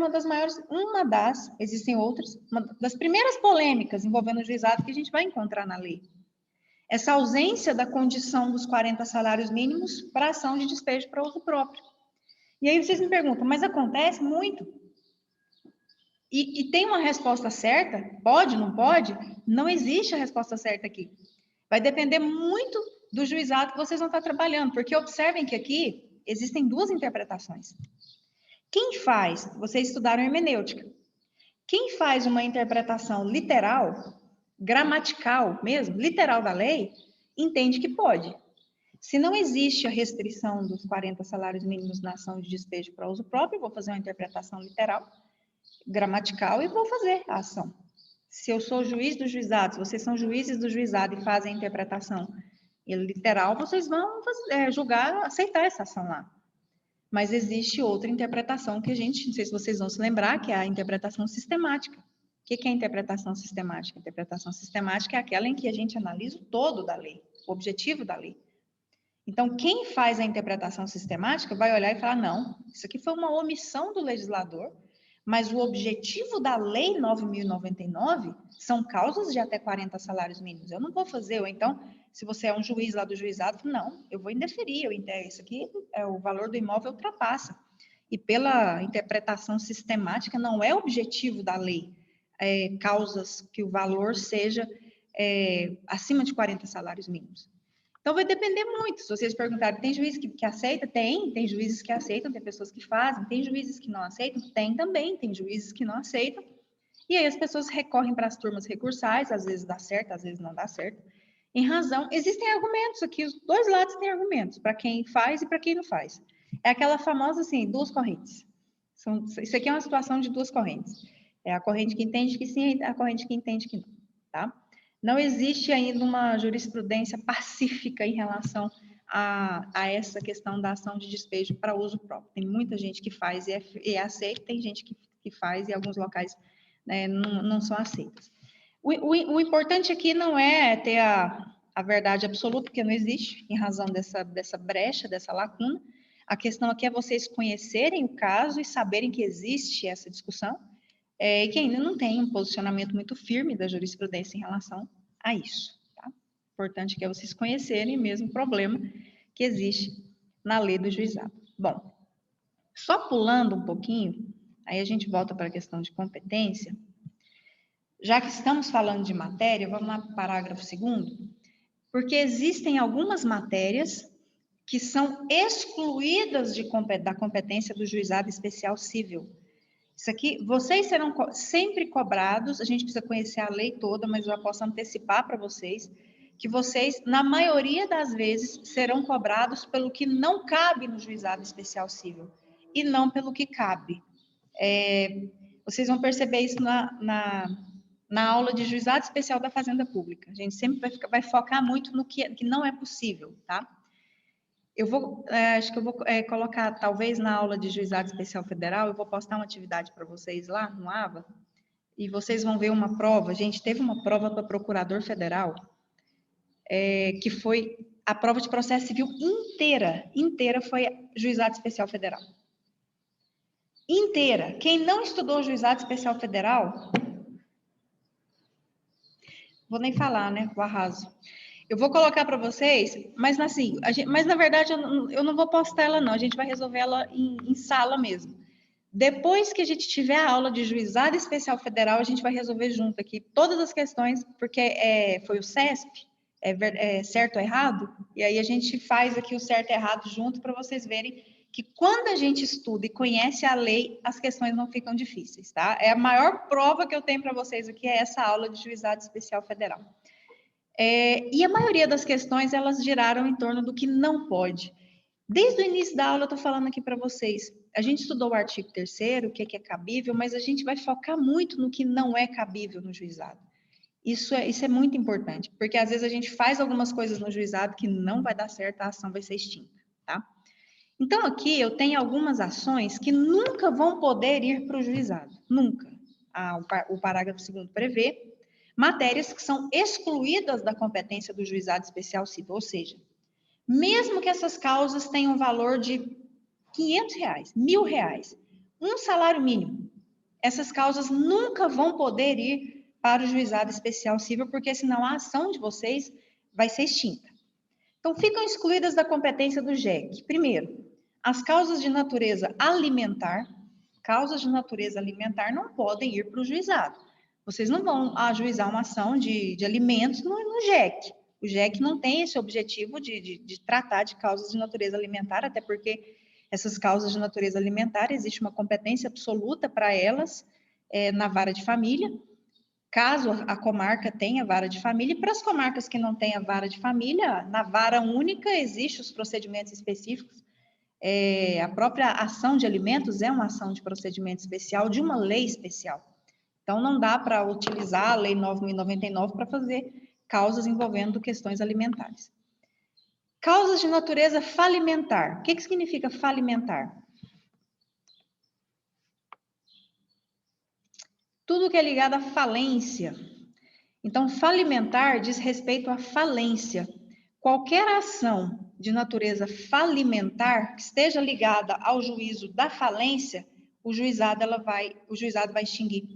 existem outras, uma das primeiras polêmicas envolvendo o juizado que a gente vai encontrar na lei. Essa ausência da condição dos 40 salários mínimos para ação de despejo para uso próprio. E aí vocês me perguntam, mas acontece muito? E tem uma resposta certa? Pode, não pode? Não existe a resposta certa aqui. Vai depender muito do juizado que vocês vão estar trabalhando, porque observem que aqui existem duas interpretações. Quem faz, vocês estudaram hermenêutica, quem faz uma interpretação literal, gramatical mesmo, literal da lei, entende que pode. Se não existe a restrição dos 40 salários mínimos na ação de despejo para uso próprio, eu vou fazer uma interpretação literal, gramatical e vou fazer a ação. Se eu sou juiz do juizado, se vocês são juízes do juizado e fazem a interpretação literal, vocês vão julgar, aceitar essa ação lá. Mas existe outra interpretação que não sei se vocês vão se lembrar, que é a interpretação sistemática. O que é a interpretação sistemática? A interpretação sistemática é aquela em que a gente analisa o todo da lei, o objetivo da lei. Então, quem faz a interpretação sistemática vai olhar e falar, não, isso aqui foi uma omissão do legislador, mas o objetivo da Lei 9.099 são causas de até 40 salários mínimos. Eu não vou fazer, ou então, se você é um juiz lá do juizado, não, eu vou indeferir, isso aqui, o valor do imóvel ultrapassa. E pela interpretação sistemática, não é objetivo da lei causas que o valor seja acima de 40 salários mínimos. Então, vai depender muito. Se vocês perguntarem, tem juiz que aceita? Tem juízes que aceitam, tem pessoas que fazem, tem juízes que não aceitam? Tem também, tem juízes que não aceitam. E aí as pessoas recorrem para as turmas recursais, às vezes dá certo, às vezes não dá certo. Em razão, existem argumentos aqui, os dois lados têm argumentos, para quem faz e para quem não faz. É aquela famosa, assim, duas correntes. Isso aqui é uma situação de duas correntes. É a corrente que entende que sim e a corrente que entende que não, tá? Não existe ainda uma jurisprudência pacífica em relação a essa questão da ação de despejo para uso próprio. Tem muita gente que faz e é aceita, tem gente que faz e alguns locais não são aceitas. O importante aqui não é ter a verdade absoluta, porque não existe, em razão dessa brecha, dessa lacuna. A questão aqui é vocês conhecerem o caso e saberem que existe essa discussão, e que ainda não tem um posicionamento muito firme da jurisprudência em relação a isso. Tá? importante que é vocês conhecerem mesmo o problema que existe na lei do juizado. Bom, só pulando um pouquinho, aí a gente volta para a questão de competência. Já que estamos falando de matéria, vamos lá para o parágrafo 2º, porque existem algumas matérias que são excluídas da competência do juizado especial civil. Isso aqui, vocês serão sempre cobrados, a gente precisa conhecer a lei toda, mas eu já posso antecipar para vocês, que vocês, na maioria das vezes, serão cobrados pelo que não cabe no juizado especial civil, e não pelo que cabe. Vocês vão perceber isso na aula de juizado especial da Fazenda Pública. A gente sempre vai focar muito no que não é possível, tá? Acho que eu vou colocar, talvez na aula de juizado especial federal, eu vou postar uma atividade para vocês lá no AVA, e vocês vão ver uma prova. Gente, teve uma prova para procurador federal, que foi a prova de processo civil inteira foi juizado especial federal. Inteira. Quem não estudou juizado especial federal, vou nem falar, né? O arraso. Eu vou colocar para vocês, mas assim, mas na verdade eu não vou postar ela não, a gente vai resolver ela em sala mesmo. Depois que a gente tiver a aula de juizado especial federal, a gente vai resolver junto aqui todas as questões, porque foi o CESP, certo ou errado, e aí a gente faz aqui o certo e errado junto para vocês verem que quando a gente estuda e conhece a lei, as questões não ficam difíceis, tá? É a maior prova que eu tenho para vocês aqui, é essa aula de juizado especial federal. E a maioria das questões, elas giraram em torno do que não pode. Desde o início da aula, eu estou falando aqui para vocês. A gente estudou o artigo 3º, o que é cabível, mas a gente vai focar muito no que não é cabível no juizado. Isso é muito importante, porque às vezes a gente faz algumas coisas no juizado que não vai dar certo, a ação vai ser extinta, tá? Então, aqui eu tenho algumas ações que nunca vão poder ir para o juizado. Nunca. O parágrafo 2º prevê matérias que são excluídas da competência do juizado especial civil, ou seja, mesmo que essas causas tenham um valor de R$500, R$1.000, um salário mínimo, essas causas nunca vão poder ir para o juizado especial civil, porque senão a ação de vocês vai ser extinta. Então, ficam excluídas da competência do JEC. Primeiro, as causas de natureza alimentar. Causas de natureza alimentar não podem ir para o juizado. Vocês não vão ajuizar uma ação de alimentos no JEC. O JEC não tem esse objetivo de tratar de causas de natureza alimentar, até porque essas causas de natureza alimentar, existe uma competência absoluta para elas na vara de família. Caso a comarca tenha vara de família, e para as comarcas que não têm a vara de família, na vara única existem os procedimentos específicos. A própria ação de alimentos é uma ação de procedimento especial, de uma lei especial. Então, não dá para utilizar a Lei 9.099 para fazer causas envolvendo questões alimentares. Causas de natureza falimentar. O que significa falimentar? Tudo que é ligado à falência. Então, falimentar diz respeito à falência. Qualquer ação de natureza falimentar que esteja ligada ao juízo da falência, o juizado vai extinguir.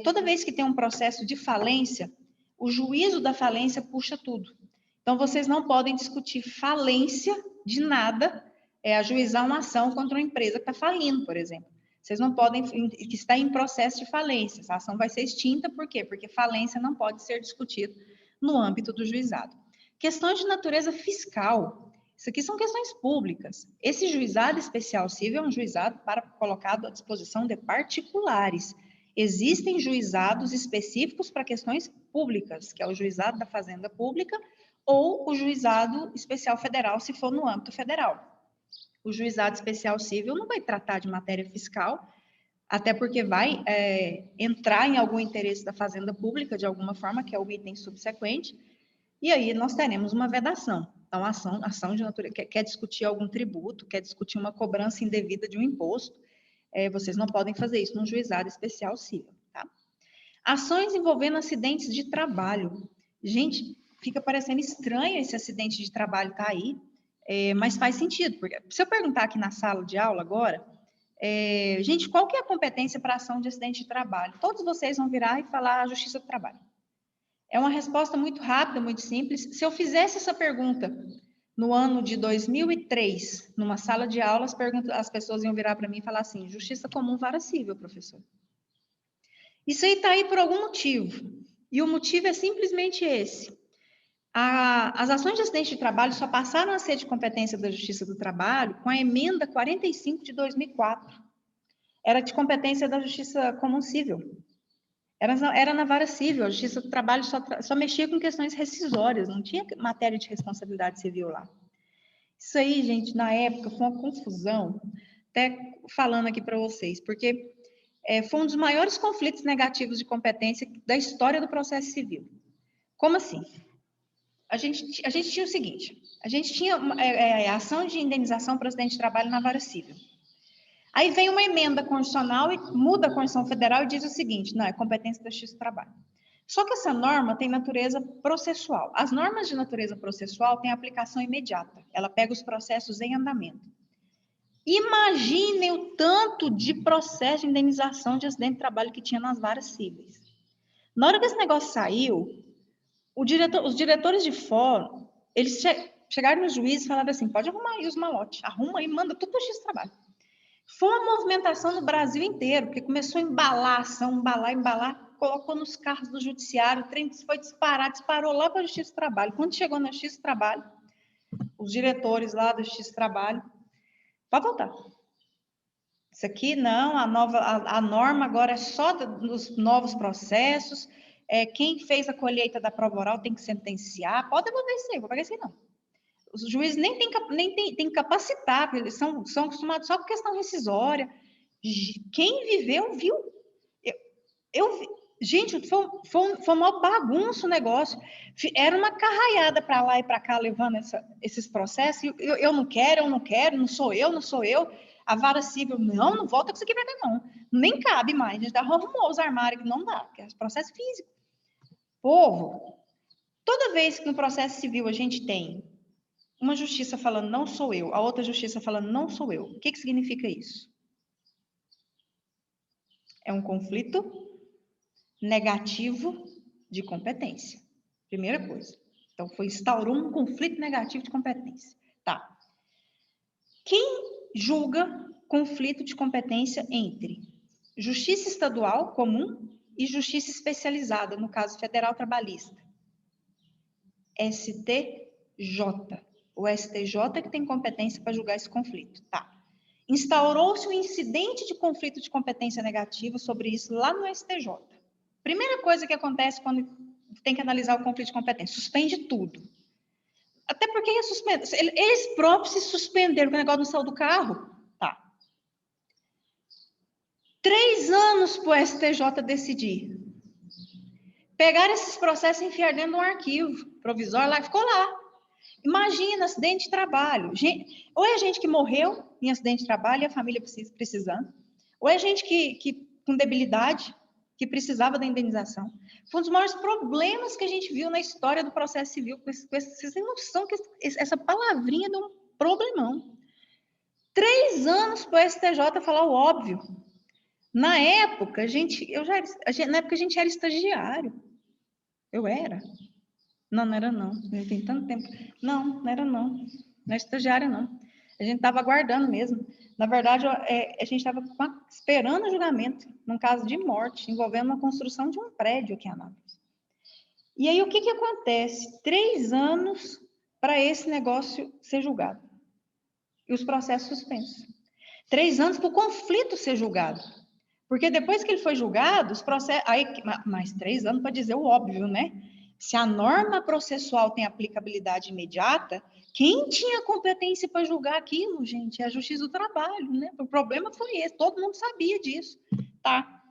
Toda vez que tem um processo de falência, o juízo da falência puxa tudo. Então, vocês não podem discutir falência de nada, ajuizar uma ação contra uma empresa que está falindo, por exemplo. Vocês não podem, que está em processo de falência, essa ação vai ser extinta, por quê? Porque falência não pode ser discutida no âmbito do juizado. Questões de natureza fiscal, isso aqui são questões públicas. Esse juizado especial civil é um juizado colocado à disposição de particulares. Existem juizados específicos para questões públicas, que é o juizado da Fazenda Pública ou o juizado especial federal, se for no âmbito federal. O juizado especial civil não vai tratar de matéria fiscal, até porque vai entrar em algum interesse da Fazenda Pública, de alguma forma, que é o item subsequente, e aí nós teremos uma vedação. Então, a ação de natureza, quer discutir algum tributo, quer discutir uma cobrança indevida de um imposto, vocês não podem fazer isso num juizado especial civil, tá? Ações envolvendo acidentes de trabalho. Gente, fica parecendo estranho esse acidente de trabalho estar aí, mas faz sentido, porque se eu perguntar aqui na sala de aula agora, gente, qual que é a competência para ação de acidente de trabalho? Todos vocês vão virar e falar a Justiça do Trabalho. É uma resposta muito rápida, muito simples. Se eu fizesse essa pergunta no ano de 2003, numa sala de aula, as pessoas iam virar para mim e falar assim: justiça comum, vara cível, professor. Isso aí está aí por algum motivo. E o motivo é simplesmente esse. As ações de acidente de trabalho só passaram a ser de competência da Justiça do Trabalho com a emenda 45 de 2004. Era de competência da Justiça Comum Civil. Era na vara civil, a Justiça do Trabalho só mexia com questões rescisórias, não tinha matéria de responsabilidade civil lá. Isso aí, gente, na época foi uma confusão, até falando aqui para vocês, porque foi um dos maiores conflitos negativos de competência da história do processo civil. Como assim? A gente tinha o seguinte, a gente tinha ação de indenização para acidente de trabalho na vara civil. Aí vem uma emenda constitucional e muda a Constituição Federal e diz o seguinte, não, é competência da Justiça do Trabalho. Só que essa norma tem natureza processual. As normas de natureza processual têm aplicação imediata. Ela pega os processos em andamento. Imaginem o tanto de processo de indenização de acidente de trabalho que tinha nas varas cíveis. Na hora que esse negócio saiu, os diretores de fórum, eles chegaram no juiz e falaram assim, pode arrumar aí os malotes, arruma aí, manda tudo para o Justiça do Trabalho. Foi uma movimentação no Brasil inteiro, porque começou a embalar a ação, embalar, colocou nos carros do judiciário, o trem foi disparou lá para a Justiça do Trabalho. Quando chegou na Justiça do Trabalho, os diretores lá da Justiça do Trabalho, pode voltar. Isso aqui não, a norma agora é só dos novos processos, quem fez a colheita da prova oral tem que sentenciar, pode devolver isso aí, vou pegar isso aí não. Os juízes nem tem que capacitar, porque eles são acostumados só com questão rescisória. Quem viveu, viu. Gente, foi uma bagunça o negócio. Era uma carraiada para lá e para cá, levando esses processos. Eu não quero, não sou eu. A vara civil, não volta com isso aqui para cá, não. Nem cabe mais. A gente arrumou os armários, que não dá, porque é processo físico. Povo, toda vez que no processo civil a gente tem uma justiça falando não sou eu, a outra justiça falando não sou eu. O que significa isso? É um conflito negativo de competência. Primeira coisa. Então, instaurou um conflito negativo de competência. Tá. Quem julga conflito de competência entre justiça estadual comum e justiça especializada, no caso federal trabalhista? STJ. O STJ que tem competência para julgar esse conflito. Tá. Instaurou-se um incidente de conflito de competência negativa sobre isso lá no STJ. Primeira coisa que acontece quando tem que analisar o conflito de competência, suspende tudo. Até porque eles próprios se suspenderam, porque o negócio não saiu do carro. Tá. 3 anos para o STJ decidir. Pegaram esses processos e enfiaram dentro de um arquivo provisório lá, ficou lá. Imagina, acidente de trabalho. Ou é gente que morreu em acidente de trabalho e a família precisando, ou é gente que com debilidade, que precisava da indenização. Foi um dos maiores problemas que a gente viu na história do processo civil. Vocês têm noção que essa palavrinha deu um problemão. 3 anos para o STJ falar o óbvio. Na época, a gente era estagiário. Eu era. Não era não. Tem tanto tempo. Não era não. Não é estagiária, não. A gente estava aguardando mesmo. Na verdade, a gente estava esperando o julgamento, num caso de morte, envolvendo a construção de um prédio aqui em Anápolis. E aí, o que acontece? 3 anos para esse negócio ser julgado. E os processos suspensos. 3 anos para o conflito ser julgado. Porque depois que ele foi julgado, os processos... Aí, mais 3 anos para dizer o óbvio, né? Se a norma processual tem aplicabilidade imediata, quem tinha competência para julgar aquilo, gente? É a Justiça do Trabalho, né? O problema foi esse, todo mundo sabia disso, tá?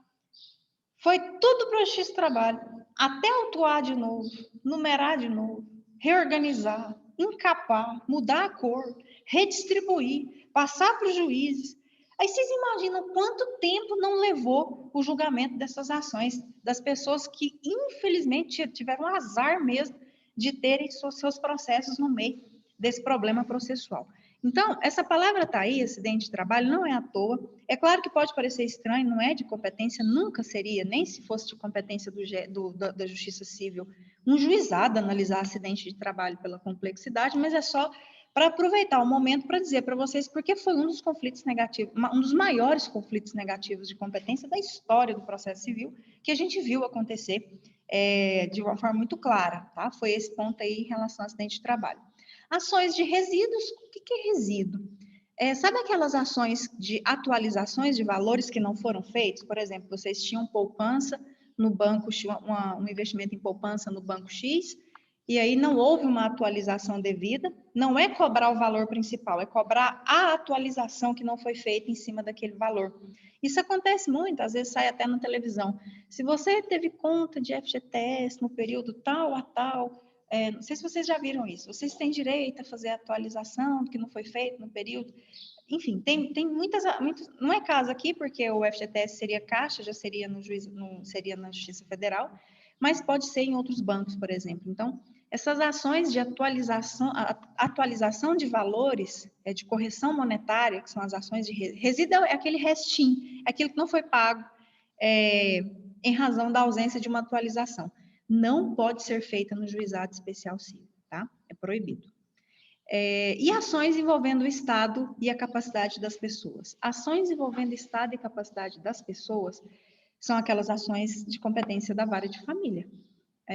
Foi tudo para a Justiça do Trabalho, até autuar de novo, numerar de novo, reorganizar, encapar, mudar a cor, redistribuir, passar para os juízes. Aí vocês imaginam quanto tempo não levou o julgamento dessas ações, das pessoas que, infelizmente, tiveram azar mesmo de terem seus processos no meio desse problema processual. Então, essa palavra está aí, acidente de trabalho, não é à toa. É claro que pode parecer estranho, não é de competência, nunca seria, nem se fosse de competência da Justiça Civil, um juizado analisar acidente de trabalho pela complexidade, mas é só para aproveitar o momento para dizer para vocês porque foi um dos conflitos negativos, um dos maiores conflitos negativos de competência da história do processo civil, que a gente viu acontecer de uma forma muito clara, tá? Foi esse ponto aí em relação ao acidente de trabalho. Ações de resíduos, o que é resíduo? Sabe aquelas ações de atualizações de valores que não foram feitos? Por exemplo, vocês tinham poupança no banco, um investimento em poupança no banco X, e aí não houve uma atualização devida, não é cobrar o valor principal, é cobrar a atualização que não foi feita em cima daquele valor. Isso acontece muito, às vezes sai até na televisão. Se você teve conta de FGTS no período tal a tal, não sei se vocês já viram isso, vocês têm direito a fazer a atualização do que não foi feito no período. Enfim, tem muitas, não é caso aqui, porque o FGTS seria Caixa, já seria seria na Justiça Federal, mas pode ser em outros bancos, por exemplo. Então, essas ações de atualização de valores, de correção monetária, que são as ações de resíduo, é aquele restinho, é aquilo que não foi pago em razão da ausência de uma atualização. Não pode ser feita no juizado especial civil, tá? É proibido. E ações envolvendo o Estado e a capacidade das pessoas. Ações envolvendo o Estado e a capacidade das pessoas são aquelas ações de competência da vara de família.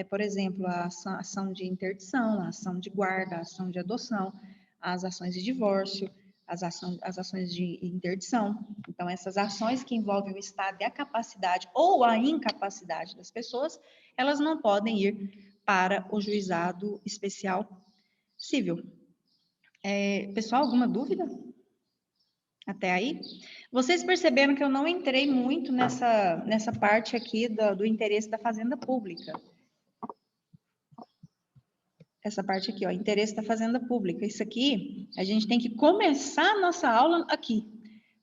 Por exemplo, a ação de interdição, a ação de guarda, a ação de adoção, as ações de divórcio, as ações de interdição. Então, essas ações que envolvem o Estado e a capacidade ou a incapacidade das pessoas, elas não podem ir para o juizado especial civil. Pessoal, alguma dúvida? Até aí? Vocês perceberam que eu não entrei muito nessa parte aqui do interesse da Fazenda Pública. Essa parte aqui, ó, interesse da Fazenda Pública. Isso aqui, a gente tem que começar a nossa aula aqui,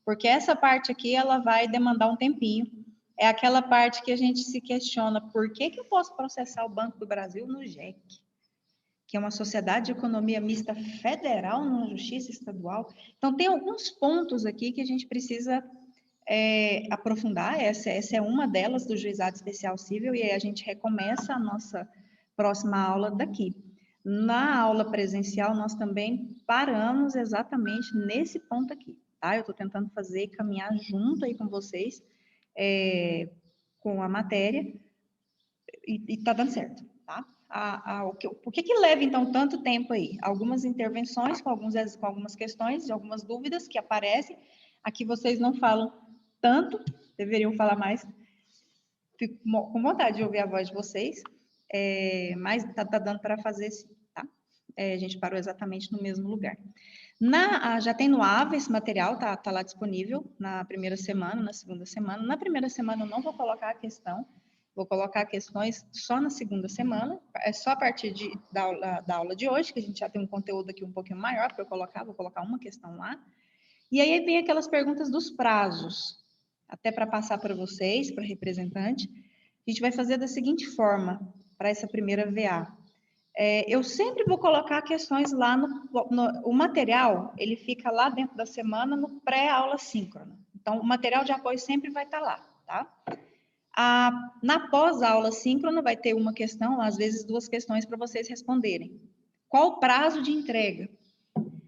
porque essa parte aqui, ela vai demandar um tempinho. É aquela parte que a gente se questiona, por que eu posso processar o Banco do Brasil no JEC? Que é uma sociedade de economia mista federal numa justiça estadual. Então, tem alguns pontos aqui que a gente precisa aprofundar. Essa é uma delas do Juizado Especial Civil, e aí a gente recomeça a nossa próxima aula daqui. Na aula presencial, nós também paramos exatamente nesse ponto aqui, tá? Eu estou tentando caminhar junto aí com vocês, com a matéria, e está dando certo, tá? Por que leva, então, tanto tempo aí? Algumas intervenções com algumas questões, algumas dúvidas que aparecem. Aqui vocês não falam tanto, deveriam falar mais. Fico com vontade de ouvir a voz de vocês, mas tá dando para fazer sim, tá? A gente parou exatamente no mesmo lugar. Já tem no AVA esse material, tá lá disponível na primeira semana, na segunda semana. Na primeira semana eu não vou colocar a questão, vou colocar questões só na segunda semana, só a partir da aula de hoje, que a gente já tem um conteúdo aqui um pouquinho maior para eu colocar, vou colocar uma questão lá. E aí vem aquelas perguntas dos prazos, até para passar para vocês, para representante. A gente vai fazer da seguinte forma, para essa primeira VA. Eu sempre vou colocar questões lá o material, ele fica lá dentro da semana no pré-aula síncrona. Então, o material de apoio sempre vai estar lá, tá? Na pós-aula síncrona vai ter uma questão, às vezes duas questões para vocês responderem. Qual o prazo de entrega?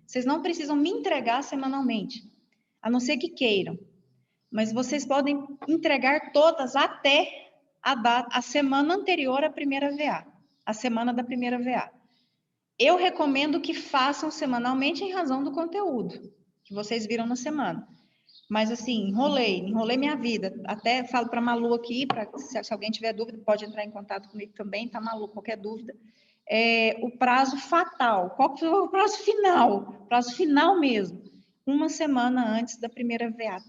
Vocês não precisam me entregar semanalmente, a não ser que queiram. Mas vocês podem entregar todas até a semana anterior à primeira VA, a semana da primeira VA. Eu recomendo que façam semanalmente em razão do conteúdo que vocês viram na semana. Mas assim, enrolei minha vida. Até falo para a Malu aqui, se alguém tiver dúvida, pode entrar em contato comigo também, tá, Malu? Qualquer dúvida. O prazo fatal, qual foi o prazo final? Prazo final mesmo. Uma semana antes da primeira VA.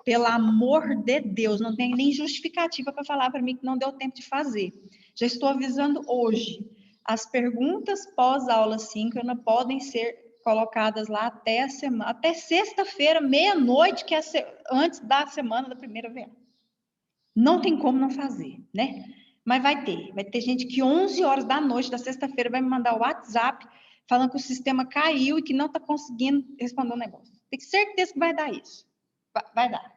Pelo amor de Deus, não tem nem justificativa para falar para mim que não deu tempo de fazer. Já estou avisando hoje. As perguntas pós-aula síncrona podem ser colocadas lá até sexta-feira, meia-noite, que é antes da semana da primeira VA. Não tem como não fazer, né? Mas vai ter gente que 11 horas da noite da sexta-feira vai me mandar o WhatsApp falando que o sistema caiu e que não está conseguindo responder o negócio. Tenho certeza que vai dar isso. Vai dar.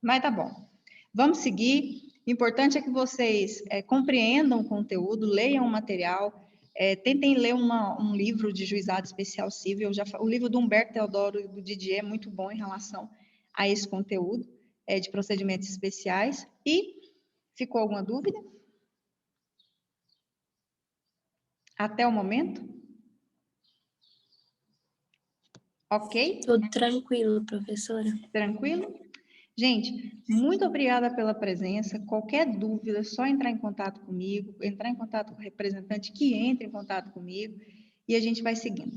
Mas tá bom. Vamos seguir. O importante é que vocês compreendam o conteúdo, leiam o material, tentem ler um livro de juizado especial civil. O livro do Humberto Teodoro e do Didier é muito bom em relação a esse conteúdo de procedimentos especiais. E ficou alguma dúvida? Até o momento? Ok? Tudo tranquilo, professora. Tranquilo? Gente, muito obrigada pela presença. Qualquer dúvida, é só entrar em contato comigo, entrar em contato com o representante que entre em contato comigo e a gente vai seguindo.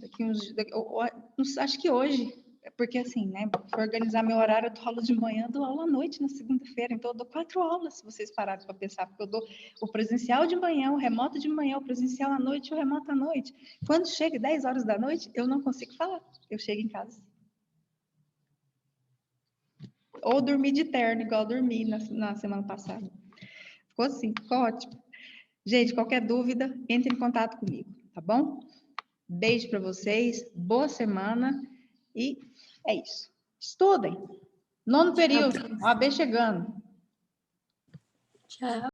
Acho que hoje, porque assim, né? Para organizar meu horário, eu dou aula de manhã, dou aula à noite na segunda-feira, então eu dou 4 aulas, se vocês pararem para pensar, porque eu dou o presencial de manhã, o remoto de manhã, o presencial à noite e o remoto à noite. Quando chega 10 horas da noite, eu não consigo falar, eu chego em casa. Ou dormir de terno, igual dormi na semana passada. Ficou assim, ficou ótimo. Gente, qualquer dúvida, entre em contato comigo, tá bom? Beijo para vocês, boa semana e é isso. Estudem. 9º período, OAB chegando. Tchau.